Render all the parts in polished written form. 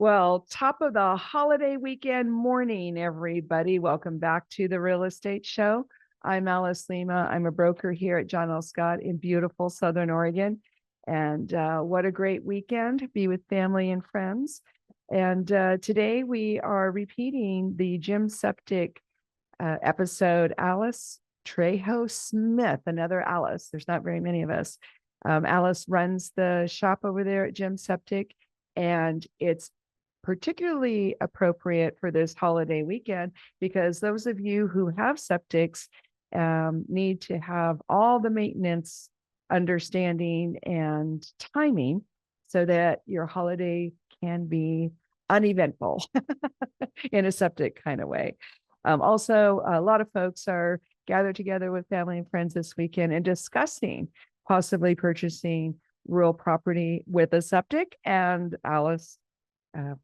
Well, top of the holiday weekend morning, everybody. Welcome back to the Real Estate Show. I'm Alice Lema. I'm a broker here at John L. Scott in beautiful Southern Oregon. And what a great weekend to be with family and friends. And today we are repeating the Jim Septic episode, Alice Trejo-Smith, another Alice. There's not very many of us. Alice runs the shop over there at Jim Septic, and it's particularly appropriate for this holiday weekend because those of you who have septics need to have all the maintenance understanding and timing so that your holiday can be uneventful in a septic kind of way. Also, a lot of folks are gathered together with family and friends this weekend and discussing possibly purchasing rural property with a septic, and Alice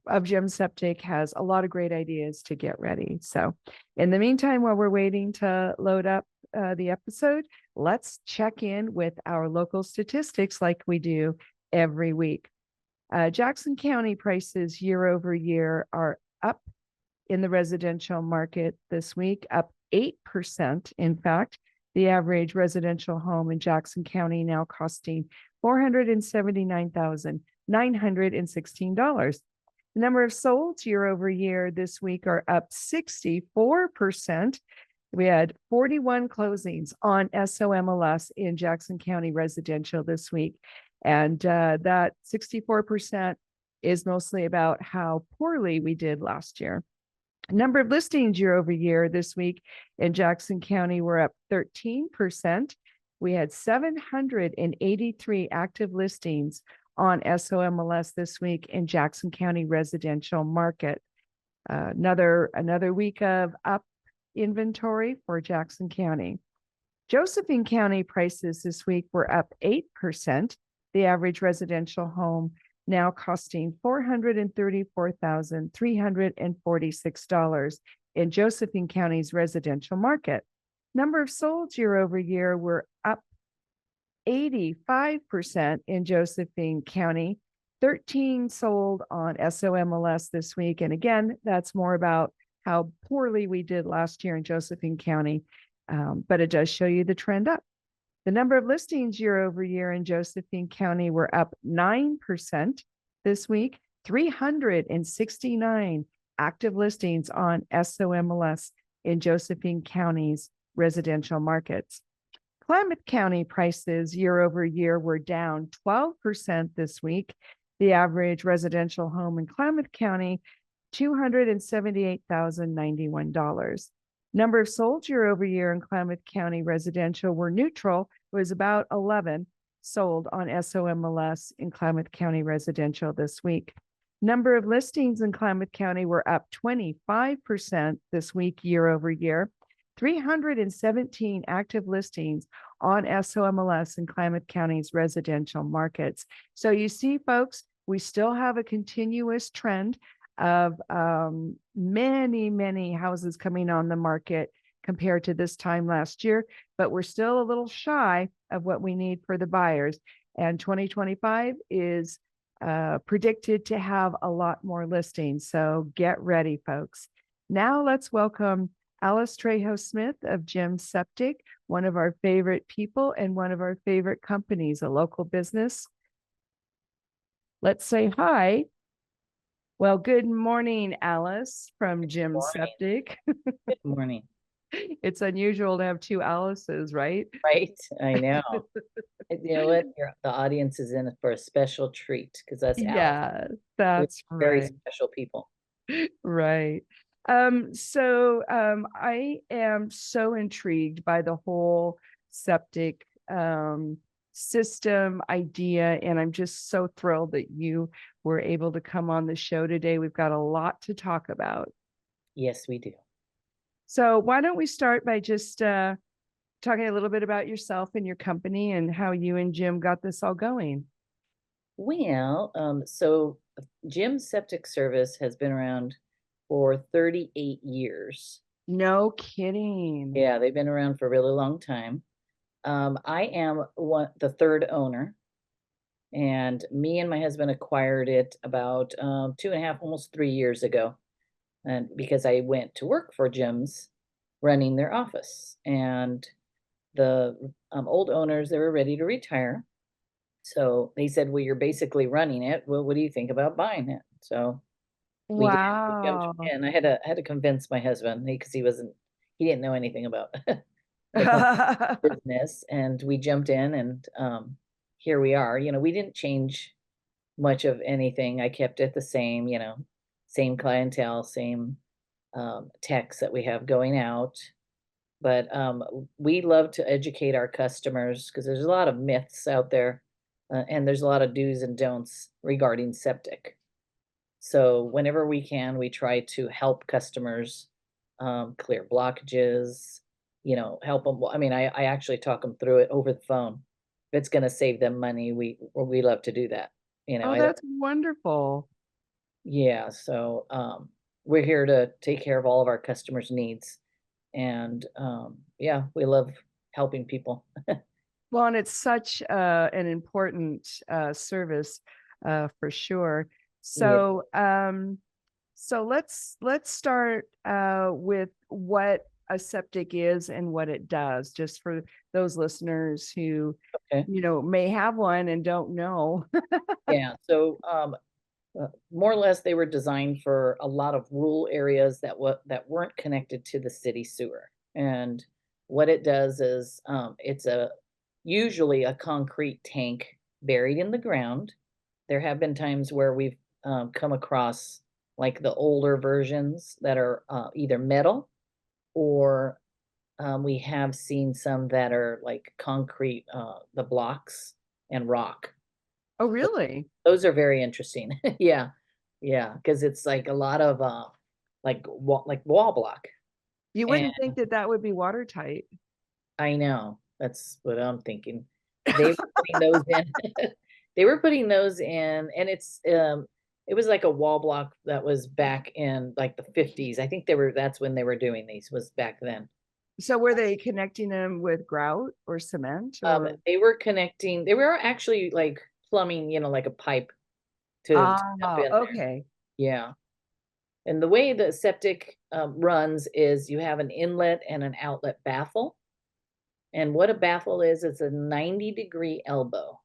of Jim Septic has a lot of great ideas to get ready. So in the meantime, while we're waiting to load up the episode, let's check in with our local statistics like we do every week. Jackson County prices year over year are up in the residential market this week, up 8%. In fact, the average residential home in Jackson County now costing $479,916. The number of solds year over year this week are up 64%. We had 41 closings on SOMLS in Jackson County residential this week. And that 64% is mostly about how poorly we did last year. Number of listings year over year this week in Jackson County were up 13%. We had 783 active listings on SOMLS this week in Jackson County residential market. Another week of up inventory for Jackson County. Josephine County prices this week were up 8%. The average residential home now costing $434,346 in Josephine County's residential market. Number of solds year over year were up 85% in Josephine County, 13 sold on SOMLS this week. And again, that's more about how poorly we did last year in Josephine County, but it does show you the trend up. The number of listings year over year in Josephine County were up 9% this week, 369 active listings on SOMLS in Josephine County's residential markets. Klamath County prices year over year were down 12% this week. The average residential home in Klamath County, $278,091. Number of sold year over year in Klamath County residential were neutral. It was about 11 sold on SOMLS in Klamath County residential this week. Number of listings in Klamath County were up 25% this week year over year. 317 active listings on SOMLS in Klamath County's residential markets. So you see, folks, we still have a continuous trend of many houses coming on the market compared to this time last year, but we're still a little shy of what we need for the buyers. And 2025 is predicted to have a lot more listings. So get ready, folks. Now let's welcome Alice Trejo-Smith of Jim Septic, one of our favorite people and one of our favorite companies, a local business. Let's say hi. Well, good morning, Alice from Jim Septic. Good morning. It's unusual to have two Alices, right? Right, I know. You know what? The audience is in for a special treat because that's Alice. Yeah, that's Very right. special people. Right. I am so intrigued by the whole septic system idea, and I'm just so thrilled that you were able to come on the show today. We've got a lot to talk about. Yes, we do. So why don't we start by just talking a little bit about yourself and your company and how you and Jim got this all going? Well, so Jim Septic Service has been around for 38 years. No kidding. Yeah, they've been around for a really long time. I am the third owner. And me and my husband acquired it about 2.5, almost 3 years ago. And because I went to work for Jim's running their office, and the old owners, they were ready to retire. So they said, well, you're basically running it. Well, what do you think about buying it? So we did. We jumped Wow. in. I had to convince my husband because he didn't know anything about the whole business, and we jumped in, and here we are. We didn't change much of anything. I kept it the same, same clientele, same techs that we have going out. But we love to educate our customers because there's a lot of myths out there, and there's a lot of do's and don'ts regarding septic. So whenever we can, we try to help customers clear blockages, help them. I mean, I actually talk them through it over the phone. If it's going to save them money, we love to do that. Oh, I don't. that's wonderful. Yeah, so we're here to take care of all of our customers' needs, and yeah, we love helping people. Well, and it's such an important service for sure. Yeah. So let's start with what a septic is and what it does, just for those listeners who, Okay. may have one and don't know. Yeah. So more or less, they were designed for a lot of rural areas that weren't connected to the city sewer. And what it does is it's usually a concrete tank buried in the ground. There have been times where we've come across like the older versions that are either metal, or we have seen some that are like concrete, the blocks and rock. Oh, really? Those are very interesting. Yeah. Yeah, because it's like a lot of like wall block. You And wouldn't think that that would be watertight. I know, that's what I'm thinking. They were putting those in. They were putting those in, and it was like a wall block that was back in like the 50s. I think that's when they were doing these, was back then. So were they connecting them with grout or cement or? They were actually like plumbing, like a pipe to dump in there. Okay. Yeah. And the way the septic runs is you have an inlet and an outlet baffle. And what a baffle is, it's a 90-degree elbow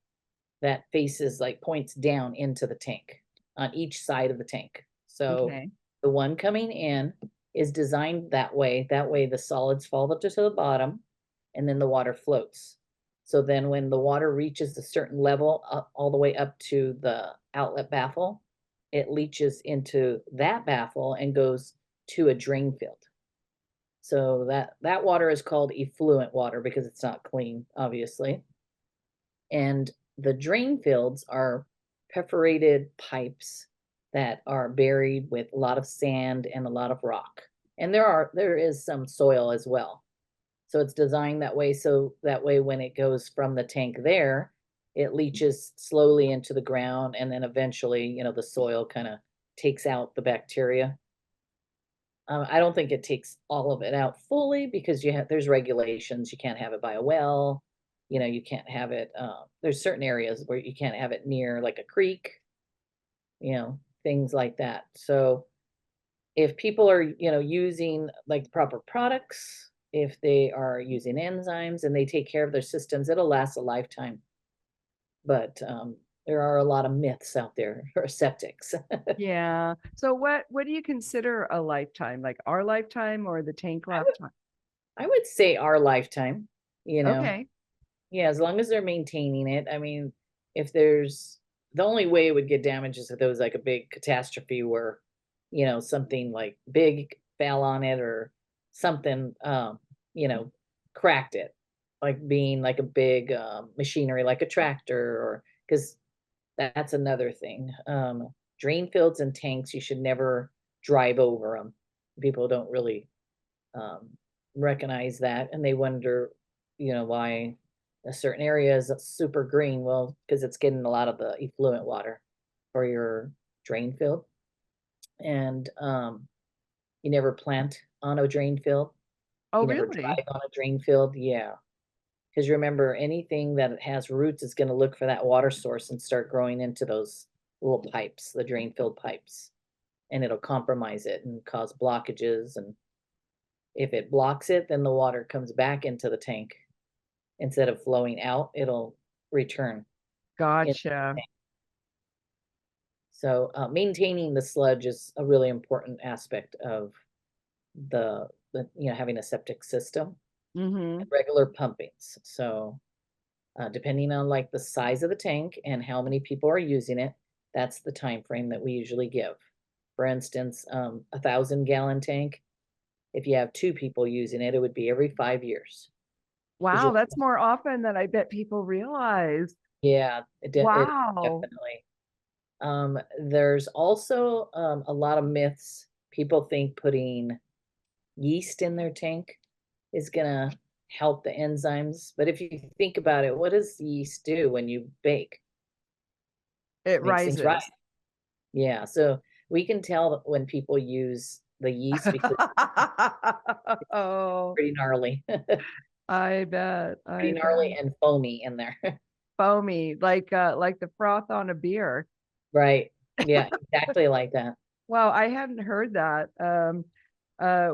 that faces, like, points down into the tank on each side of the tank. So Okay. the one coming in is designed that way. That way the solids fall up to the bottom, and then the water floats. So then when the water reaches a certain level, all the way up to the outlet baffle, it leaches into that baffle and goes to a drain field. So that water is called effluent water because it's not clean, obviously. And the drain fields are perforated pipes that are buried with a lot of sand and a lot of rock. And there is some soil as well. So it's designed that way, so that way when it goes from the tank there, it leaches slowly into the ground, and then eventually, the soil kind of takes out the bacteria. I don't think it takes all of it out fully because there's regulations. You can't have it by a well. You can't have it. There's certain areas where you can't have it near like a creek. Things like that. So if people are using like proper products, if they are using enzymes and they take care of their systems, it'll last a lifetime. But there are a lot of myths out there for septics. Yeah. So what do you consider a lifetime? Like our lifetime or the tank I would lifetime? I would say our lifetime. You know, Okay. Yeah, as long as they're maintaining it. I mean, if there's the only way it would get damaged is if there was like a big catastrophe where, something like big fell on it or something, you know, cracked it, like being like a big machinery, like a tractor, or because that's another thing. Drain fields and tanks, you should never drive over them. People don't really um, recognize that, and they wonder, why a certain area is super green. Well, because it's getting a lot of the effluent water for your drain field. And you never plant on a drain field. Oh, You never really? drive on a drain field. Yeah. Because remember, anything that has roots is going to look for that water source and start growing into those little pipes, the drain-filled pipes. And it'll compromise it and cause blockages. And if it blocks it, then the water comes back into the tank. Instead of flowing out, it'll return. Gotcha. So maintaining the sludge is a really important aspect of the having a septic system Mm-hmm. and regular pumpings. So depending on like the size of the tank and how many people are using it, that's the time frame that we usually give. For instance, 1,000-gallon tank, if you have 2 people using it, it would be every 5 years. Wow, You'll, that's more often than I bet people realize. yeah, it Wow. definitely. There's also a lot of myths. People think putting yeast in their tank is gonna help the enzymes. But if you think about it, what does yeast do when you bake? It Makes things right. rises. Yeah, so we can tell that when people use the yeast because it's Oh, pretty gnarly, I bet. I pretty bet. gnarly and foamy in there. Foamy, like the froth on a beer. Right. Yeah, exactly like that. Wow, I hadn't heard that.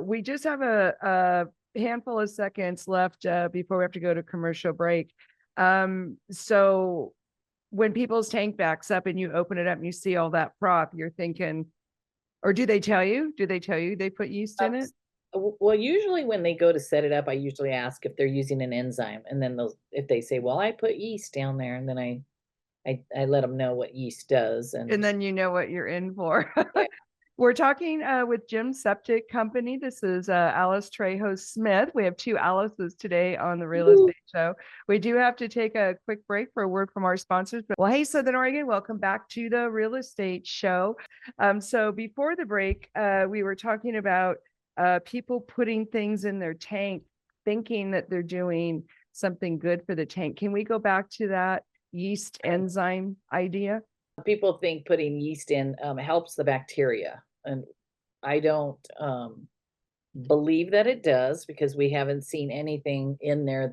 We just have a handful of seconds left before we have to go to commercial break. So when people's tank backs up and you open it up and you see all that froth, you're thinking, or do they tell you? Do they tell you they put yeast in it? Well, usually when they go to set it up, I usually ask if they're using an enzyme, and then if they say, "Well, I put yeast down there," and then I let them know what yeast does, And and then you know what you're in for. yeah. We're talking with Jim Septic Company. This is Alice Trejo-Smith. We have 2 Alice's today on the Real Woo. Estate Show. We do have to take a quick break for a word from our sponsors. Well, hey, Southern Oregon, welcome back to the Real Estate Show. So before the break, we were talking about people putting things in their tank, thinking that they're doing something good for the tank. Can we go back to that yeast enzyme idea? People think putting yeast in helps the bacteria, and I don't believe that it does because we haven't seen anything in there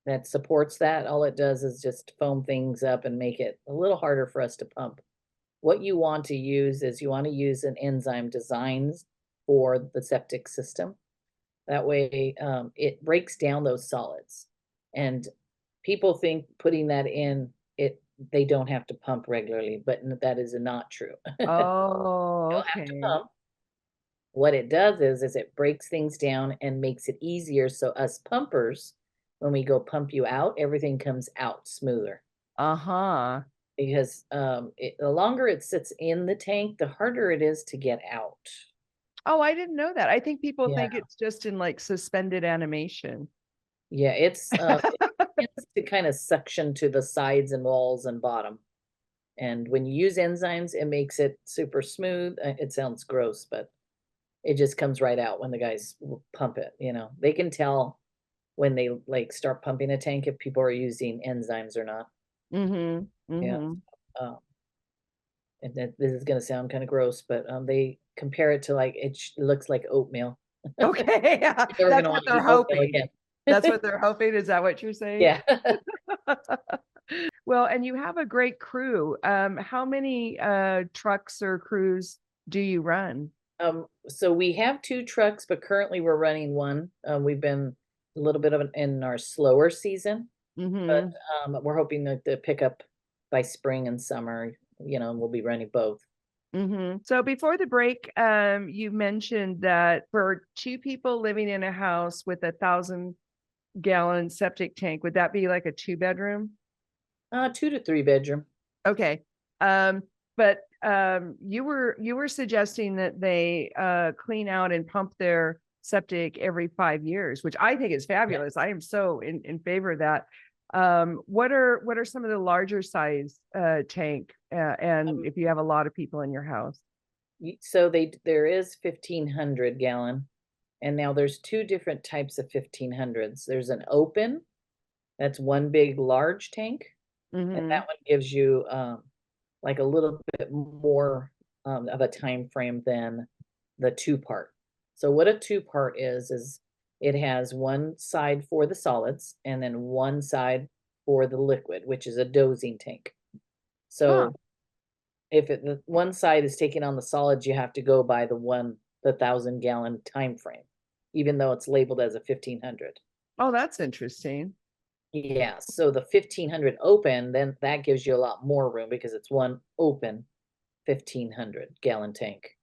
that supports that. All it does is just foam things up and make it a little harder for us to pump. What you want to use is you want to use an enzyme designed for the septic system. That way, it breaks down those solids. And people think putting that in, they don't have to pump regularly, but that is not true. Oh, You'll have to okay. pump. What it does is it breaks things down and makes it easier. So us pumpers, when we go pump you out, everything comes out smoother. Uh-huh. Because the longer it sits in the tank, the harder it is to get out. Oh, I didn't know that. I think people Yeah. think it's just in like suspended animation. Yeah, it tends to kind of suction to the sides and walls and bottom. And when you use enzymes, it makes it super smooth. It sounds gross, but it just comes right out when the guys pump it, They can tell when they like start pumping a tank if people are using enzymes or not. Mm-hmm. Yeah. Mm-hmm. Um, and this is gonna sound kind of gross, but they compare it to like it looks like oatmeal. Okay. Yeah, You're never that's gonna what want to they're eat oatmeal hoping. again. That's what they're hoping. Is that what you're saying? Yeah. Well, and you have a great crew. How many trucks or crews do you run? So we have 2 trucks, but currently we're running 1. We've been a little bit in our slower season, but Mm-hmm. we're hoping that to pick up by spring and summer, and we'll be running both. Mm-hmm. So before the break, you mentioned that for 2 people living in a house with 1,000-gallon septic tank, would that be like a 2-bedroom? 2 to 3 bedroom. Okay. But you were suggesting that they clean out and pump their septic every 5 years, which I think is fabulous. I am so in favor of that. What are some of the larger size tank and if you have a lot of people in your house? So there is 1,500 gallon, and now there's 2 different types of 1,500s. There's an open, that's one big large tank, and Mm-hmm. that one gives you like a little bit more of a time frame than the 2-part. So what a 2-part is It has one side for the solids and then one side for the liquid, which is a dosing tank. Huh. So if the one side is taking on the solids, you have to go by the 1,000-gallon time frame, even though it's labeled as a 1,500. Oh, that's interesting. Yeah, so the 1,500 open, then that gives you a lot more room because it's one open 1,500-gallon tank,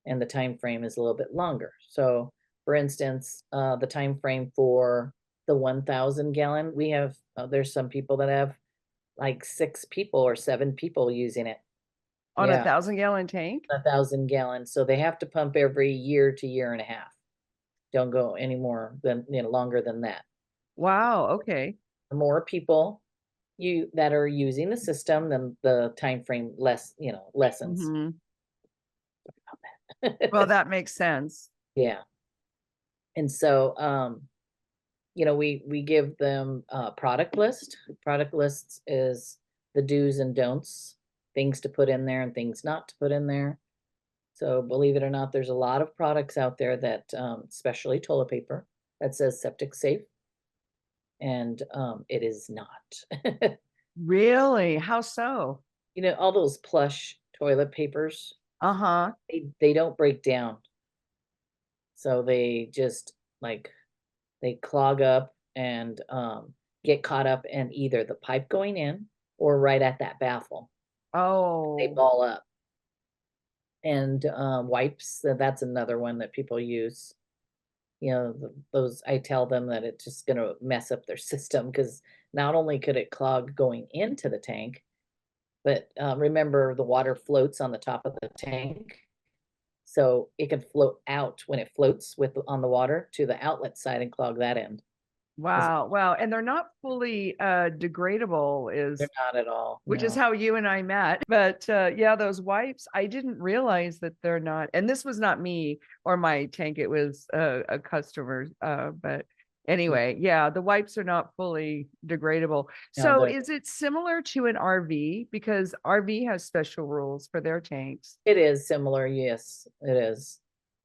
and the time frame is a little bit longer. So, for instance, the time frame for the 1,000-gallon, we have there's some people that have like 6 people or 7 people using it. On a Yeah, 1,000-gallon tank? 1,000 gallon. So they have to pump every year to year and a half. Don't go any more than, longer than that. Wow. Okay. The more people you that are using the system, then the time frame lessens. Hmm. Well, that makes sense. Yeah. And so we give them a product list. Product lists is the do's and don'ts, things to put in there and things not to put in there. So believe it or not, there's a lot of products out there that, especially toilet paper, that says septic safe, and it is not. Really? How so? All those plush toilet papers, Uh-huh. they don't break down. So they just like they clog up and get caught up in either the pipe going in or right at that baffle. They Oh, ball up. And wipes, that's another one that people use. Those I tell them that it's just gonna mess up their system because not only could it clog going into the tank, but remember the water floats on the top of the tank. So it can float out when it floats on the water to the outlet side and clog that end. As wow. Wow. And they're not fully degradable they're is not at all. which is No. how you and I met. But yeah, those wipes, I didn't realize that they're not, and this was not me or my tank, it was a customer. But Yeah, anyway, yeah, the wipes are not fully degradable. no, So is it similar to an RV? Because RV has special rules for their tanks. it is similar. Yes, it is.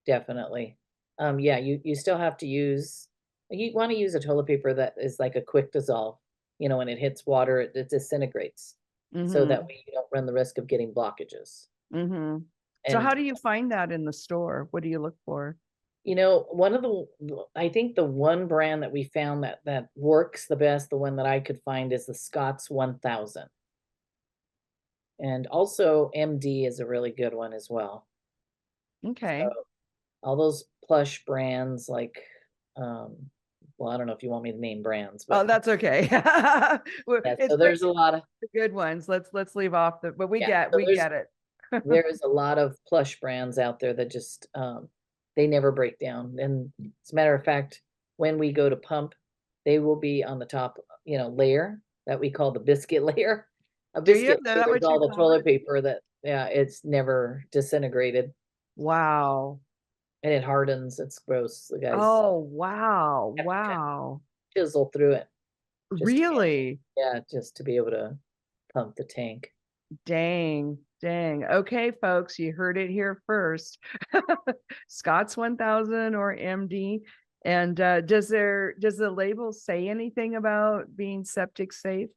Definitely. Yeah, you still have to use you want to use a toilet paper that is like a quick dissolve. When it hits water, it disintegrates. So that Mm-hmm. way you don't run the risk of getting blockages. Mm-hmm. So And how do you find that in the store? What do you look for? one of I think the one brand that we found that works the best, the one that I could find is the Scott's 1000. And also MD is a really good one as well. So Okay. all those plush brands like, um, well, I don't know if you want me to name brands, Oh, but that's okay. Well, yeah, it's so great, there's a lot of the good ones. Let's leave off the, but yeah, so we get it. there's a lot of plush brands out there that just they never break down. And as a matter of fact, when we go to pump, they will be on the top, layer that we call the biscuit layer. A Do you? biscuit Is that layer is what you all the call toilet it? paper that, yeah, it's never disintegrated Wow. and it hardens. It's gross. The guys Oh, wow. have to kind of Wow. chisel through it just to be able, Really? yeah, just to be able to pump the tank. Dang. Dang. Okay, folks, you heard it here first. Scott's 1000 or MD. And does the label say anything about being septic safe?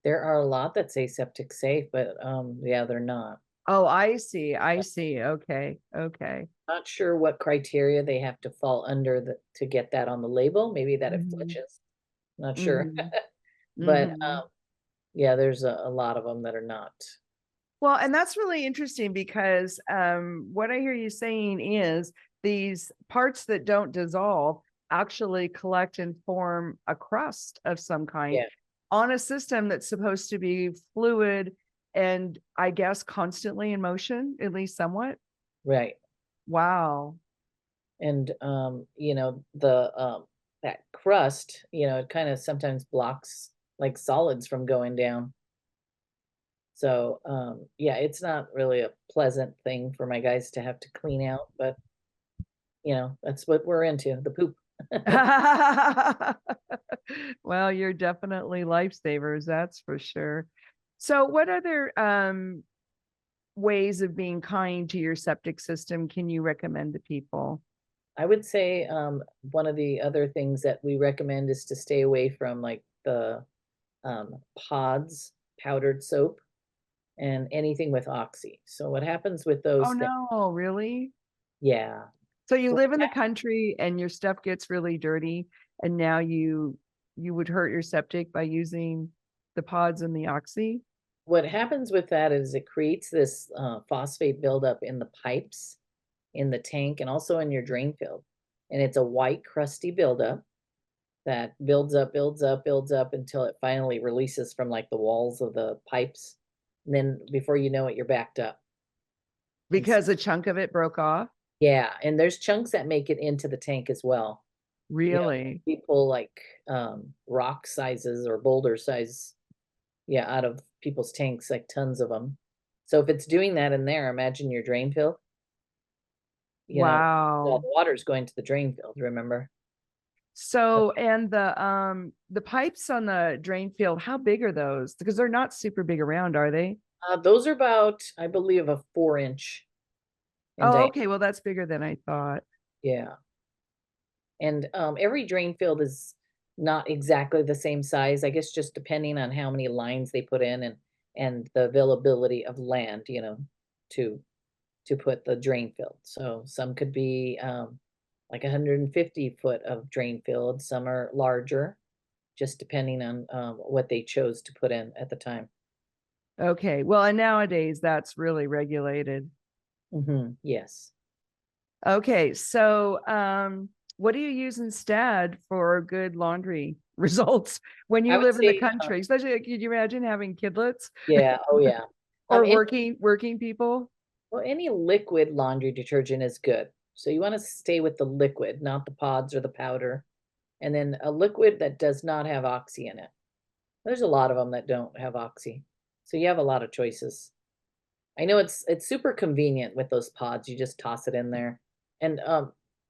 There are a lot that say septic safe, but yeah, they're not. Oh, I see. I see. Okay. Okay. Not sure what criteria they have to fall under to get that on the label. Maybe that it Hmm. flinches. Not sure. Hmm. But Hmm. yeah, there's a lot of them that are not. Well, and that's really interesting because what I hear you saying is these parts that don't dissolve actually collect and form a crust of some kind Yeah, on a system that's supposed to be fluid and I guess constantly in motion, at least somewhat. right. Wow. And the that crust, it kind of sometimes blocks like solids from going down. So yeah, it's not really a pleasant thing for my guys to have to clean out, but that's what we're into, the poop. Well, you're definitely lifesavers, that's for sure. So what other ways of being kind to your septic system can you recommend to people? I would say, one of the other things that we recommend is to stay away from like the pods, powdered soap, and anything with oxy. So what happens with Oh those things? no, really? Yeah. So you So live in the country and your stuff gets really dirty, and now you would hurt your septic by using the pods and the oxy? what happens with that is it creates this phosphate buildup in the pipes, in the tank, and also in your drain field. And it's a white, crusty buildup that builds up, builds up, builds up until it finally releases from like the walls of the pipes. And then before you know it, you're backed up. And Because a chunk of it broke off? yeah, and there's chunks that make it into the tank as well. You know, Really? people like rock sizes or boulder size, yeah, out of people's tanks, like tons of them. So if it's doing that in there, imagine your drain field. You know, all Wow. the water's going to the drain field, remember? So, and the pipes on the drain field, how big are those? Because they're not super big around, are they? Those are about, I believe, a 4 inch in Oh, diameter. okay. Well, that's bigger than I thought. Yeah. And every drain field is not exactly the same size, I guess just depending on how many lines they put in and the availability of land, to to put the drain field. So some could be like 150 foot of drain field, some are larger, just depending on what they chose to put in at the time. Okay. Well, and nowadays that's really regulated. Yes. Okay. So, what do you use instead for good laundry results when I you would live in the say, country? Especially, could you imagine having kidlets yeah, oh yeah. or Any, working people? well, any liquid laundry detergent is good. So you want to stay with the liquid, not the pods or the powder. And then a liquid that does not have oxy in it. There's a lot of them that don't have oxy. So you have a lot of choices. I know it's super convenient with those pods. You just toss it in there. And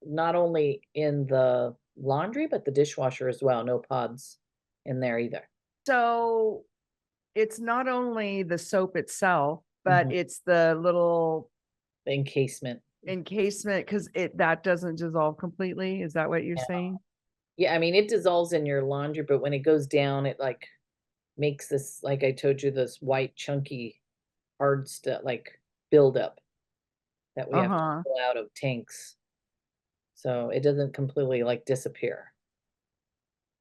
not only in the laundry, but the dishwasher as well. No pods in there either. So it's not only the soap itself, but Mhm. it's the little The encasement. encasement because it that doesn't dissolve completely. Is that what you're Yeah. saying? Yeah, I mean it dissolves in your laundry, but when it goes down, it like makes this, like I told you, this white chunky hard stuff like buildup that we have to Uh-huh. pull out of tanks. So it doesn't completely like disappear.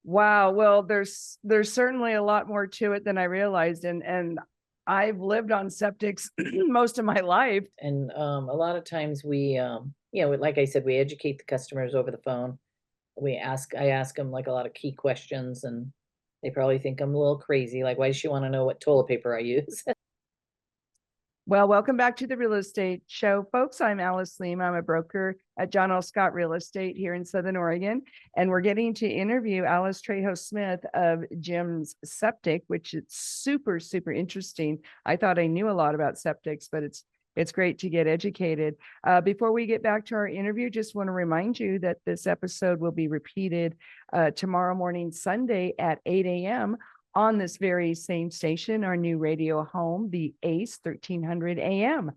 Wow. Well, there's certainly a lot more to it than I realized. And I've lived on septics most of my life. And a lot of times we, like I said, we educate the customers over the phone. I ask them like a lot of key questions, and they probably think I'm a little crazy. Like, why does she want to know what toilet paper I use? Well, welcome back to the Real Estate Show, folks. I'm Alice Lema. I'm a broker at John L. Scott Real Estate here in Southern Oregon. And we're getting to interview Alice Trejo-Smith of Jim's Septic, which is super, super interesting. I thought I knew a lot about septics, but it's great to get educated. Before we get back to our interview, just want to remind you that this episode will be repeated tomorrow morning, Sunday at 8 a.m. on this very same station, our new radio home, the ACE 1300 AM.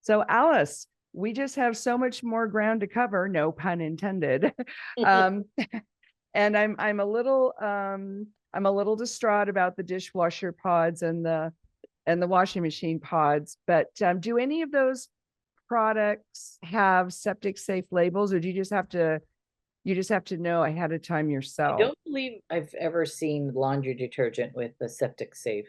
So, Alice, we just have so much more ground to cover, no pun intended. um, and I'm a little distraught about the dishwasher pods and the washing machine pods. But do any of those products have septic safe labels, or do you just have to know ahead of time I yourself? don't believe I've ever seen laundry detergent with the septic safe.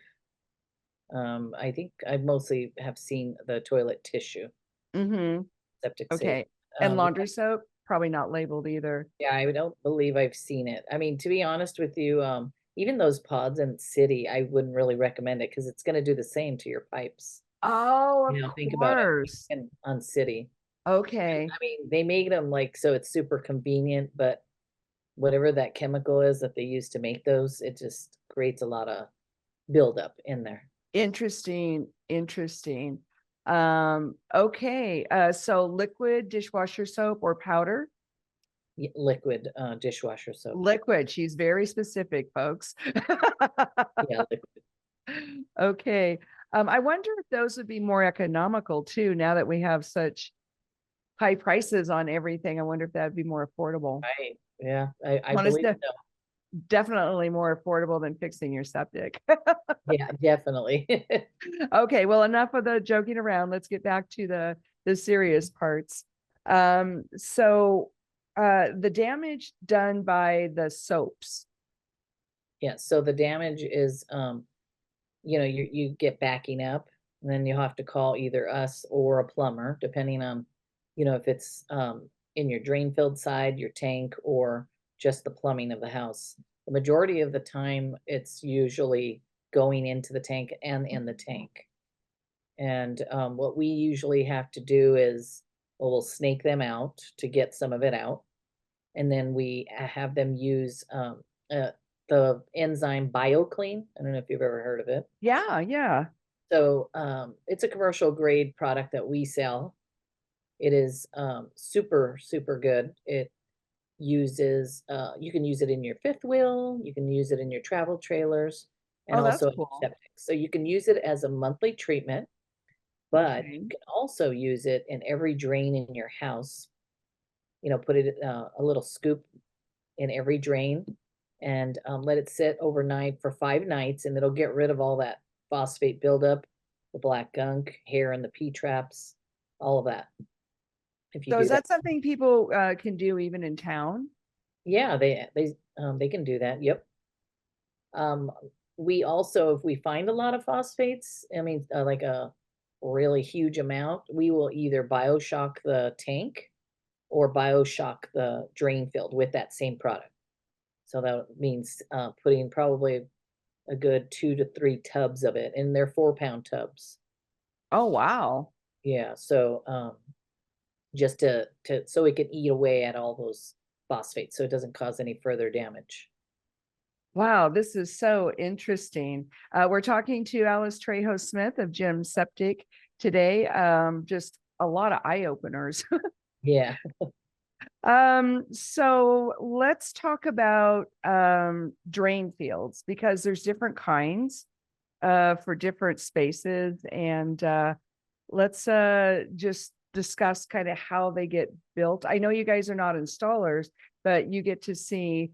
I think I mostly have seen the toilet tissue Mm-hmm. septic safe. Okay. And Yeah, laundry soap, probably not labeled either. yeah, I don't believe I've seen it. I mean, to be honest with you, even those pods in city, I wouldn't really recommend it because it's going to do the same to your pipes. Oh, of Think about it. course. And on city, Okay. I mean, they made them like so it's super convenient, but whatever that chemical is that they use to make those, it just creates a lot of buildup in there. Interesting. Interesting. Okay. So liquid dishwasher soap or powder? Liquid dishwasher soap. Liquid. She's very specific, folks. Yeah, liquid. Okay. I wonder if those would be more economical too, now that we have such high prices on everything. I wonder if that'd be more affordable. Right. Yeah, I Well, it's believe so. definitely more affordable than fixing your septic. Yeah, definitely. Okay, well, enough of the joking around. Let's get back to the serious parts. So the damage done by the soaps. Yeah, so the damage is, you get backing up, and then you'll have to call either us or a plumber, depending on, if it's, in your drain field side, your tank, or just the plumbing of the house. The majority of the time, it's usually going into the tank and in the tank. And, what we usually have to do is, well, we'll snake them out to get some of it out, and then we have them use, uh, the enzyme BioClean. I don't know if you've ever heard of it. Yeah, yeah. So, it's a commercial grade product that we sell. It is, super, super good. It uses, you can use it in your fifth wheel, you can use it in your travel trailers, and Oh, that's also in your cool. septic. So you can use it as a monthly treatment, but you Okay. can also use it in every drain in your house. Put it, a little scoop in every drain, and let it sit overnight for 5 nights, and it'll get rid of all that phosphate buildup, the black gunk, hair in the P traps, all of that. If you So is do that, that something people can do even in town? yeah, they can do that. Yep. Um, we also, if we find a lot of phosphates, I mean, like a really huge amount, we will either bioshock the tank or bioshock the drain field with that same product. So that means putting probably a good 2 to 3 tubs of it, and they're 4-pound tubs. Oh, wow. Yeah, so just to so it can eat away at all those phosphates, so it doesn't cause any further damage. Wow, this is so interesting. We're talking to Alice Trejo-Smith of Jim Septic today. Just a lot of eye openers. Yeah, So let's talk about drain fields because there's different kinds for different spaces. And let's just discuss kind of how they get built. I know you guys are not installers, but you get to see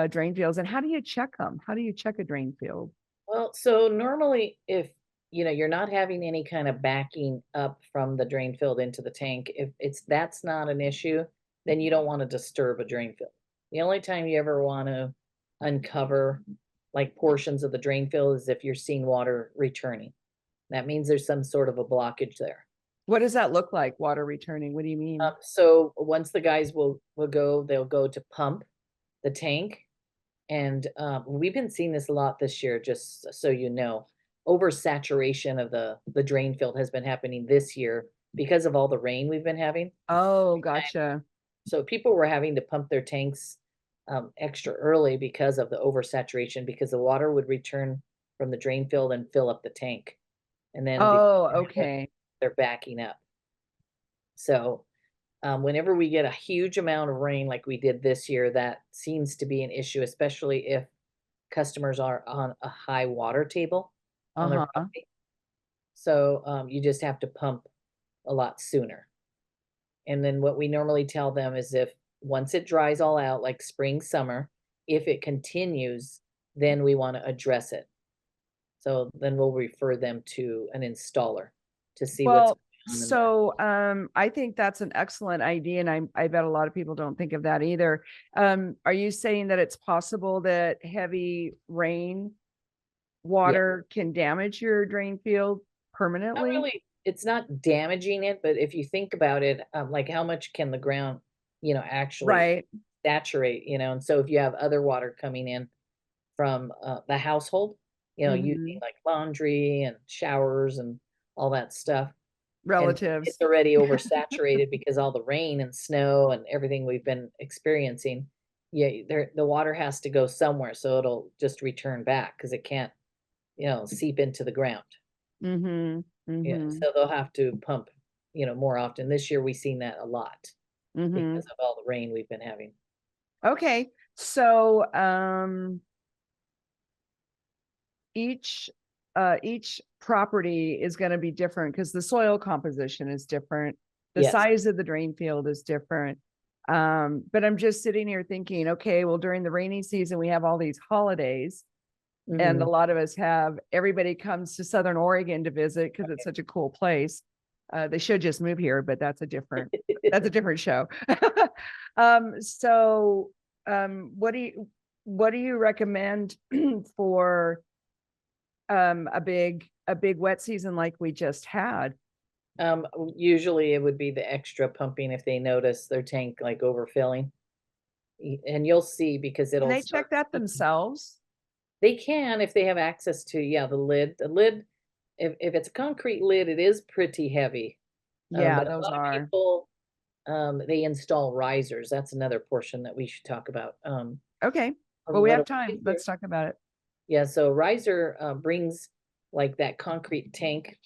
drain fields. And how do you check them? How do you check a drain field? well, so normally if you're not having any kind of backing up from the drain field into the tank, if that's not an issue, then you don't want to disturb a drain field. The only time you ever want to uncover like portions of the drain field is if you're seeing water returning. That means there's some sort of a blockage there. What does that look like? Water returning? What do you mean? So once the guys will go, they'll go to pump the tank, and we've been seeing this a lot this year. Just so you know, oversaturation of the drain field has been happening this year because of all the rain we've been having. Oh, gotcha. So people were having to pump their tanks extra early because of the oversaturation, because the water would return from the drain field and fill up the tank, and then before Oh, you know it, okay. they're backing up. So whenever we get a huge amount of rain like we did this year, that seems to be an issue, especially if customers are on a high water table on their Uh-huh. property. So you just have to pump a lot sooner. And then what we normally tell them is, if once it dries all out, like spring, summer, if it continues, then we want to address it. So then we'll refer them to an installer to see what's Well, going on in there. so I think that's an excellent idea, and I bet a lot of people don't think of that either. Are you saying that it's possible that heavy rain Yeah. water can damage your drain field Not permanently? really, it's not damaging it, but if you think about it, like how much can the ground, actually Right. saturate, and so if you have other water coming in from the household, using Hmm. like laundry and showers and all that stuff, and it's Relatives. already oversaturated because all the rain and snow and everything we've been experiencing. Yeah, the water has to go somewhere, so it'll just return back because it can't, seep into the ground. Hmm. Yeah, Hmm. so they'll have to pump, more often. This year, we've seen that a lot Hmm. because of all the rain we've been having. Okay. So each each property is going to be different because the soil composition is different. The Yes. size of the drain field is different. But I'm just sitting here thinking, okay, well, during the rainy season, we have all these holidays. And a Mhm. lot of us have, everybody comes to Southern Oregon to visit because it's such a cool place. They should just move here, but that's a different show. So what do you recommend for a big wet season like we just had? Usually it would be the extra pumping if they notice their tank like overfilling. And you'll see because Can it'll they start check that seeping. themselves? They can if they have access to, yeah, the lid. The lid, if it's a concrete lid, it is pretty heavy. Yeah, But a those lot of are. people, they install risers. That's another portion that we should talk about. Okay. Well, we What have a time. riser, Let's talk about it. yeah, so riser brings like that concrete tank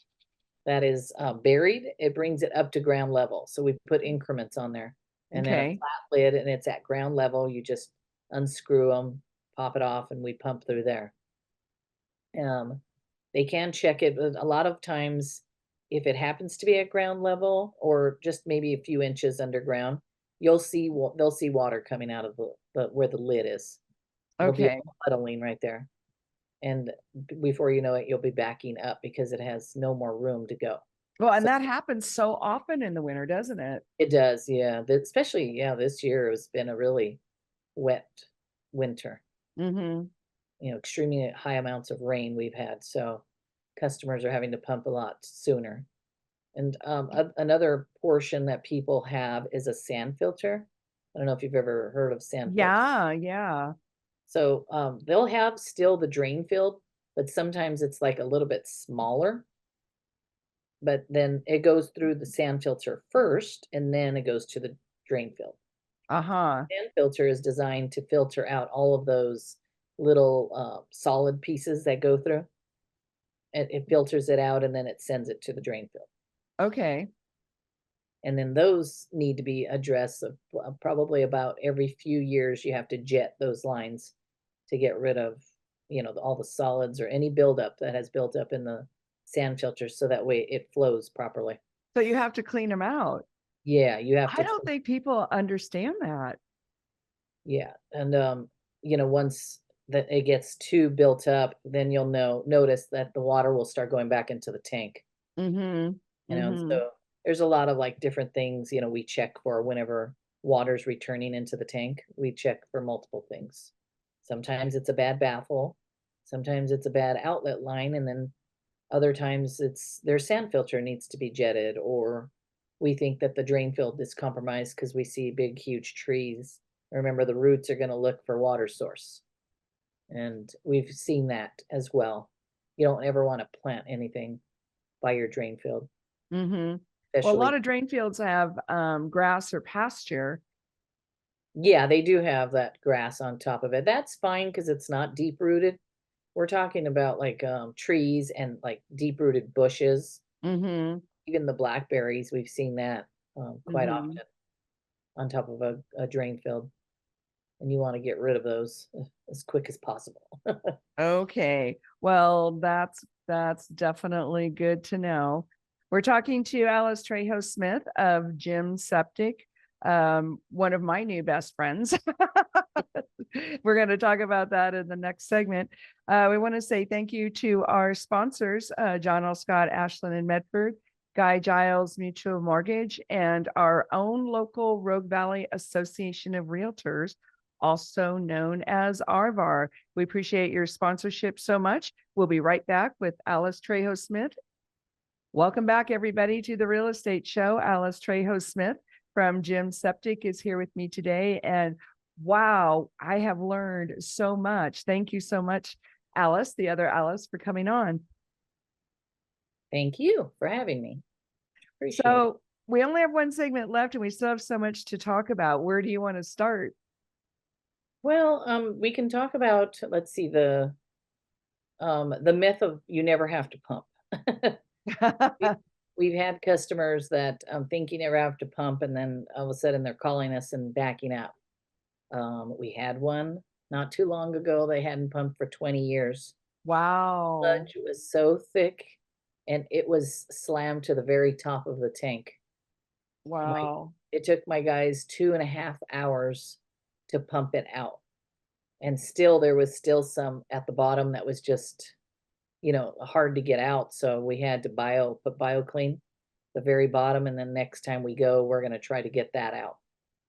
that is buried, it brings it up to ground level. So we put increments on there and then a Okay. flat lid and it's at ground level. You just unscrew them, pop it off, and we pump through there. Um, they can check it, but a lot of times, if it happens to be at ground level or just maybe a few inches underground, you'll see they'll see water coming out of the where the lid is. It'll be Okay. all puddling right there, and before you know it, you'll be backing up because it has no more room to go. Well, and So that happens so often in the winter, doesn't it? it does, yeah. Especially, yeah, this year has been a really wet winter. Mm-hmm. Extremely high amounts of rain we've had, so customers are having to pump a lot sooner. And another portion that people have is a sand filter. I don't know if you've ever heard of sand filter. Yeah, yeah. So they'll have still the drain field, but sometimes it's like a little bit smaller. But then it goes through the sand filter first, and then it goes to the drain field. Uh-huh. Sand filter is designed to filter out all of those little solid pieces that go through. It filters it out and then it sends it to the drain field. Okay. And then those need to be addressed probably about every few years. You have to jet those lines to get rid of, all the solids or any buildup that has built up in the sand filter so that way it flows properly. So you have to clean them out. Yeah, you have I to. don't think people understand that. Yeah, and once that it gets too built up, then you'll notice that the water will start going back into the tank. Mm-hmm. And Mm-hmm. so there's a lot of like different things, we check for whenever water's returning into the tank. We check for multiple things. Sometimes it's a bad baffle, sometimes it's a bad outlet line, and then other times it's their sand filter needs to be jetted, or we think that the drain field is compromised because we see big, huge trees. Remember, the roots are going to look for water source. And we've seen that as well. You don't ever want to plant anything by your drain field, Mm-hmm. Well, a especially. lot of drain fields have grass or pasture. Yeah, they do have that grass on top of it. That's fine because it's not deep rooted. We're talking about like trees and like deep rooted bushes. Mm-hmm. Even the blackberries, we've seen that quite Mm-hmm. often on top of a drain field. And you want to get rid of those as quick as possible. Okay. Well, that's definitely good to know. We're talking to Alice Trejo-Smith of Jim Septic, one of my new best friends. We're going to talk about that in the next segment. We want to say thank you to our sponsors, John L. Scott, Ashland and Medford, Guy Giles Mutual Mortgage, and our own local Rogue Valley Association of Realtors, also known as RVAR. We appreciate your sponsorship so much. We'll be right back with Alice Trejo-Smith. Welcome back, everybody, to the Real Estate Show. Alice Trejo-Smith from Jim Septic is here with me today. And wow, I have learned so much. Thank you so much, Alice, the other Alice, for coming on. Thank you for having me. Appreciate it. So we only have one segment left and we still have so much to talk about. Where do you want to start? Well, we can talk about, let's see, the myth of you never have to pump. We've had customers that think you never have to pump, and then all of a sudden they're calling us and backing out. We had one not too long ago. They hadn't pumped for 20 years. Wow. Sludge was so thick, and it was slammed to the very top of the tank. Wow. It took my guys 2.5 hours to pump it out. And still, there was still some at the bottom that was just, hard to get out. So we had to put BioClean the very bottom. And then next time we go, we're going to try to get that out.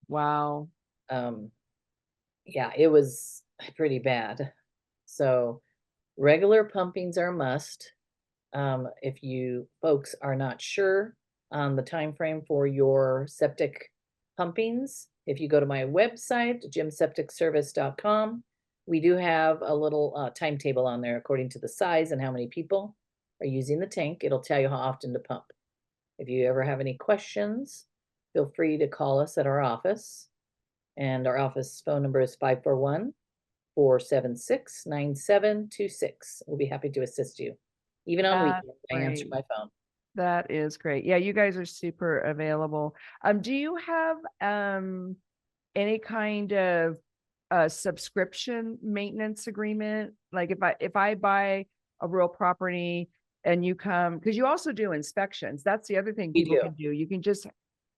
Wow. Um, yeah, it was pretty bad. So regular pumpings are a must. If you folks are not sure on the time frame for your septic pumpings, if you go to my website, jimsepticservice.com, we do have a little timetable on there according to the size and how many people are using the tank. It'll tell you how often to pump. If you ever have any questions, feel free to call us at our office. And our office phone number is 541-476-9726. We'll be happy to assist you. Even on That's weekends, I answer great. my phone. That is great. Yeah, you guys are super available. Do you have any kind of a subscription maintenance agreement? Like if I buy a real property and you come, because you also do inspections. That's the other thing We people do. can do. You can just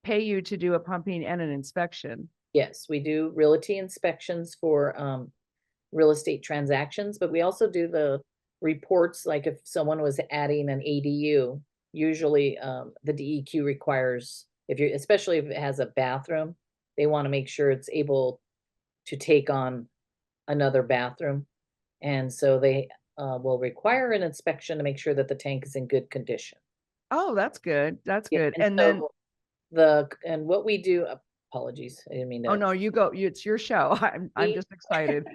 pay you to do a pumping and an inspection. Yes, we do realty inspections for real estate transactions, but we also do the reports, like if someone was adding an ADU, usually the DEQ requires, especially if it has a bathroom, they want to make sure it's able to take on another bathroom. And so they will require an inspection to make sure that the tank is in good condition. Oh, that's good. That's Yeah, good. and And then, so what we do, apologies, I didn't mean oh to. no, you go. It's your show. I'm We just excited.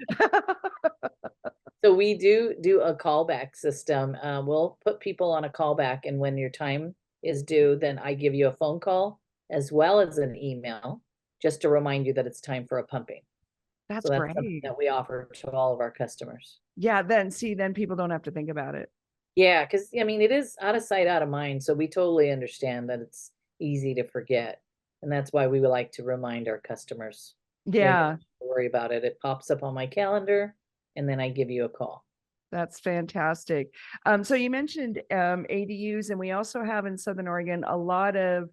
So we do a callback system. We'll put people on a callback, and when your time is due, then I give you a phone call as well as an email just to remind you that it's time for a pumping. That's So that's something great. that we offer to all of our customers. Yeah, then people don't have to think about it. Yeah, because I mean, it is out of sight, out of mind. So we totally understand that it's easy to forget. And that's why we would like to remind our customers. You don't Yeah, have to worry about it. It pops up on my calendar, and then I give you a call. that's fantastic. So you mentioned ADUs, and we also have in Southern Oregon a lot of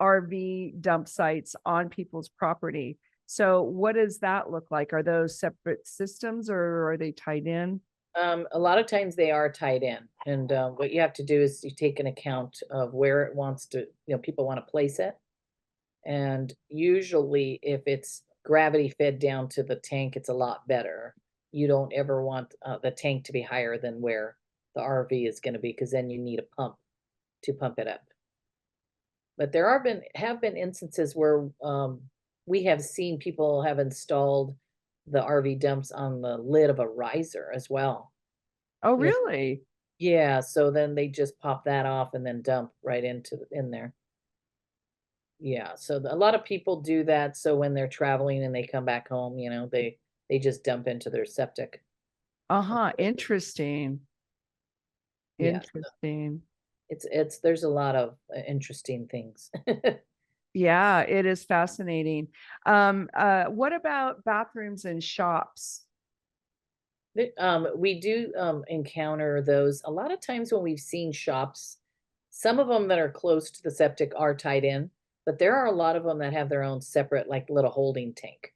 RV dump sites on people's property. So what does that look like? Are those separate systems or are they tied in? A lot of times they are tied in, and what you have to do is you take an account of where it wants to, people want to place it. And usually, if it's gravity fed down to the tank, it's a lot better. You don't ever want the tank to be higher than where the RV is going to be, because then you need a pump to pump it up. But there have been instances where we have seen people have installed the RV dumps on the lid of a riser as well. Oh, You know, really? yeah, so then they just pop that off and then dump right in there. Yeah, so a lot of people do that, so when they're traveling and they come back home, they just dump into their septic. Uh-huh. Interesting. Yeah, Interesting. there's a lot of interesting things. Yeah, it is fascinating. What about bathrooms and shops? We do encounter those a lot of times when we've seen shops. Some of them that are close to the septic are tied in, but there are a lot of them that have their own separate, like, little holding tank.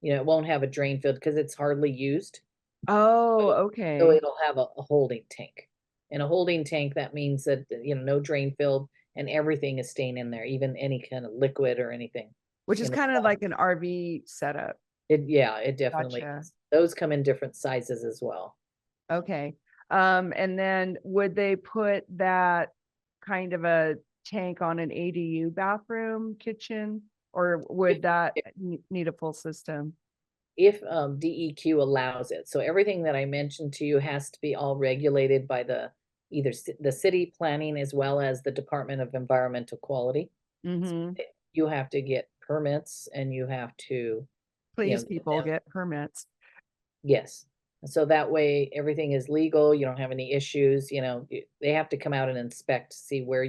It won't have a drain field because it's hardly used. Oh, So okay. it'll have a holding tank. And a holding tank, that means that, no drain field and everything is staying in there, even any kind of liquid or anything Which is in the kind of bottom. like an RV setup. Yeah, it definitely Gotcha. is. Those come in different sizes as well. Okay. And then would they put that kind of a tank on an ADU bathroom kitchen, or If would that need a full system? if DEQ allows it. So everything that I mentioned to you has to be all regulated by either the city planning as well as the Department of Environmental Quality. Mm-hmm. You have to get permits, and you have to, Please, get people them. get permits. Yes. And so that way everything is legal. You don't have any issues, they have to come out and inspect to see where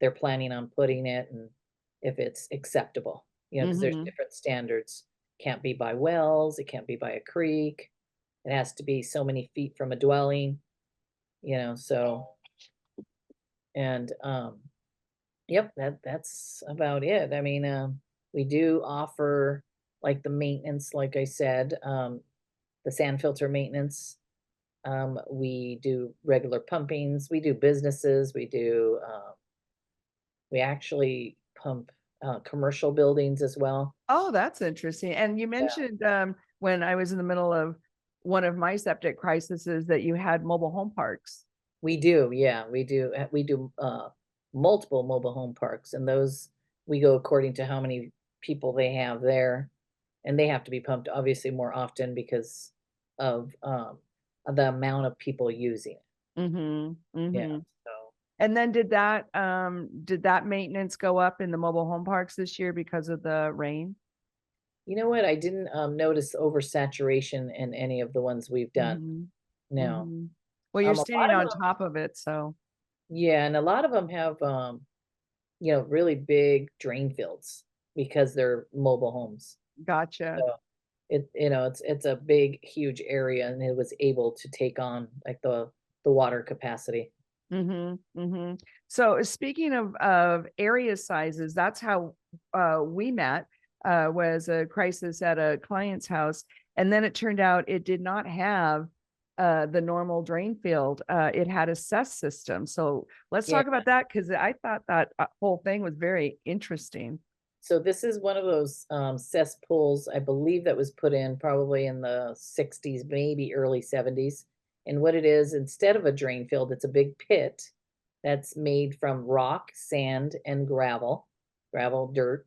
they're planning on putting it and if it's acceptable, because there's Mm-hmm. different standards. Can't be by wells, it can't be by a creek. It has to be so many feet from a dwelling, so, and Yep, that's about it. I mean, we do offer like the maintenance, like I said, the sand filter maintenance. We do regular pumpings, we do businesses, we actually pump commercial buildings as well. Oh, that's interesting. And you Yeah. mentioned when I was in the middle of one of my septic crises that you had mobile home parks. We do, yeah, we do multiple mobile home parks, and those we go according to how many people they have there, and they have to be pumped obviously more often because of the amount of people using it. Mm-hmm. Yeah, Mm-hmm. so And then did that maintenance go up in the mobile home parks this year because of the rain? you know what? I didn't notice oversaturation in any of the ones we've done. Mm-hmm. No. Mm-hmm. Well, you're A lot standing of on them, top of it, so yeah, and a lot of them have really big drain fields because they're mobile homes. gotcha. So it's a big, huge area, and it was able to take on like the water capacity. Mm-hmm. Mm-hmm. So speaking of area sizes, that's how we met. Was a crisis at a client's house, and then it turned out it did not have the normal drain field. It had a cess system. So let's Yeah. talk about that because I thought that whole thing was very interesting. So this is one of those cesspools, I believe that was put in probably in the 60s, maybe early 70s. And what it is, instead of a drain field, it's a big pit that's made from rock, sand, and gravel, dirt.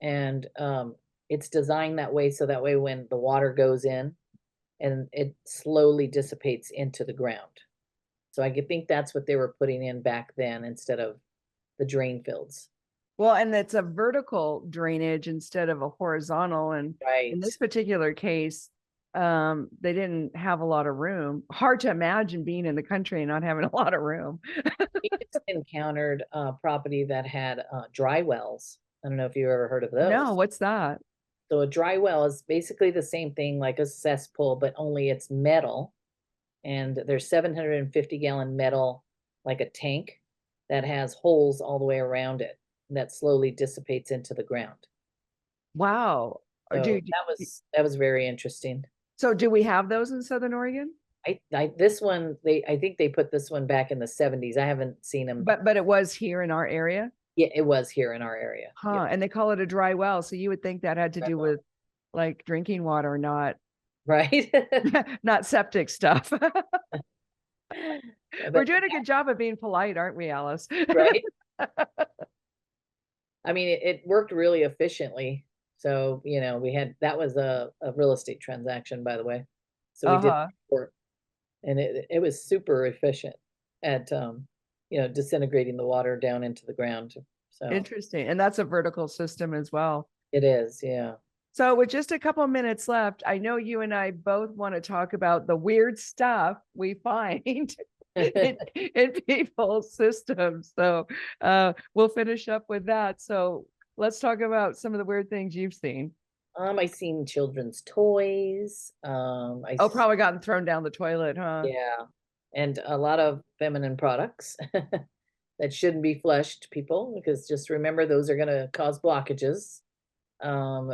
And it's designed that way so that way when the water goes in and it slowly dissipates into the ground. So I could think that's what they were putting in back then instead of the drain fields. Well, and it's a vertical drainage instead of a horizontal. And in Right. this particular case, they didn't have a lot of room. Hard to imagine being in the country and not having a lot of room. We just encountered a property that had dry wells. I don't know if you ever heard of No, those. what's that? So a dry well is basically the same thing like a cesspool, but only it's metal. And there's 750-gallon metal, like a tank, that has holes all the way around it that slowly dissipates into the ground. Wow. So that was very interesting. So do we have those in Southern Oregon? I this one I think they put this one back in the 70s. I haven't seen them. But it was here in our area. Yeah, it was here in our area. Yep. Huh. And they call it a dry well. So you would think that had to Dry do well. with like drinking water, not Right. not septic stuff. Yeah, We're but doing a good job of being polite, aren't we, Alice? right. I mean, it worked really efficiently. So, we had that was a real estate transaction, by the way. So we did Uh-huh. work, and it was super efficient at disintegrating the water down into the ground. So Interesting. And that's a vertical system as well. it is, yeah. So with just a couple of minutes left, I know you and I both want to talk about the weird stuff we find in people's systems. So we'll finish up with that. So let's talk about some of the weird things you've seen. I seen children's toys. Oh, probably gotten thrown down the toilet, huh? Yeah, and a lot of feminine products that shouldn't be flushed, people, because just remember those are going to cause blockages. Um,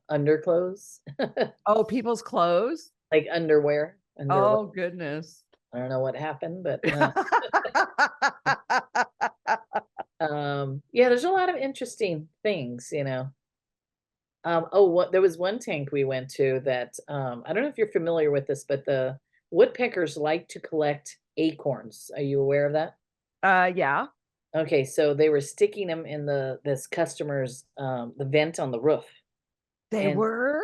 underclothes, Oh, people's clothes. like underwear. Oh, goodness. I don't know what happened, but yeah, there's a lot of interesting things. There was one tank we went to that I don't know if you're familiar with this, but the woodpeckers like to collect acorns. Are you aware of that? Yeah, Okay, so they were sticking them in this customer's the vent on the roof. they And were.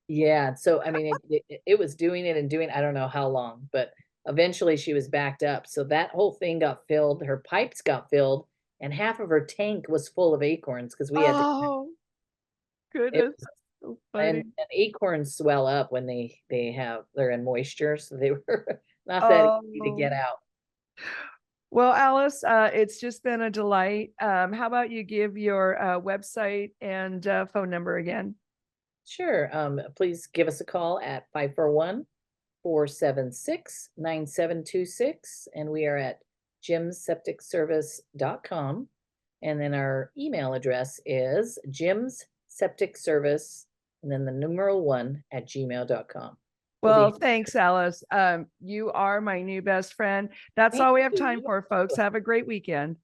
yeah, so I mean it was doing it and doing I don't know how long, but eventually she was backed up. So that whole thing got filled, her pipes got filled, and half of her tank was full of acorns because we had to Oh, it goodness. was So and, funny. and acorns swell up when they're in moisture, so they were not that easy to get Oh, out. well, Alice, it's just been a delight. How about you give your website and phone number again? Sure. Please give us a call at 541-476-9726, and we are at jimsepticservice.com. And then our email address is Jim's Septic Service, and then the numeral 1 @gmail.com. Well, thanks, Alice. You are my new best friend. That's all we have time for, folks. Have a great weekend.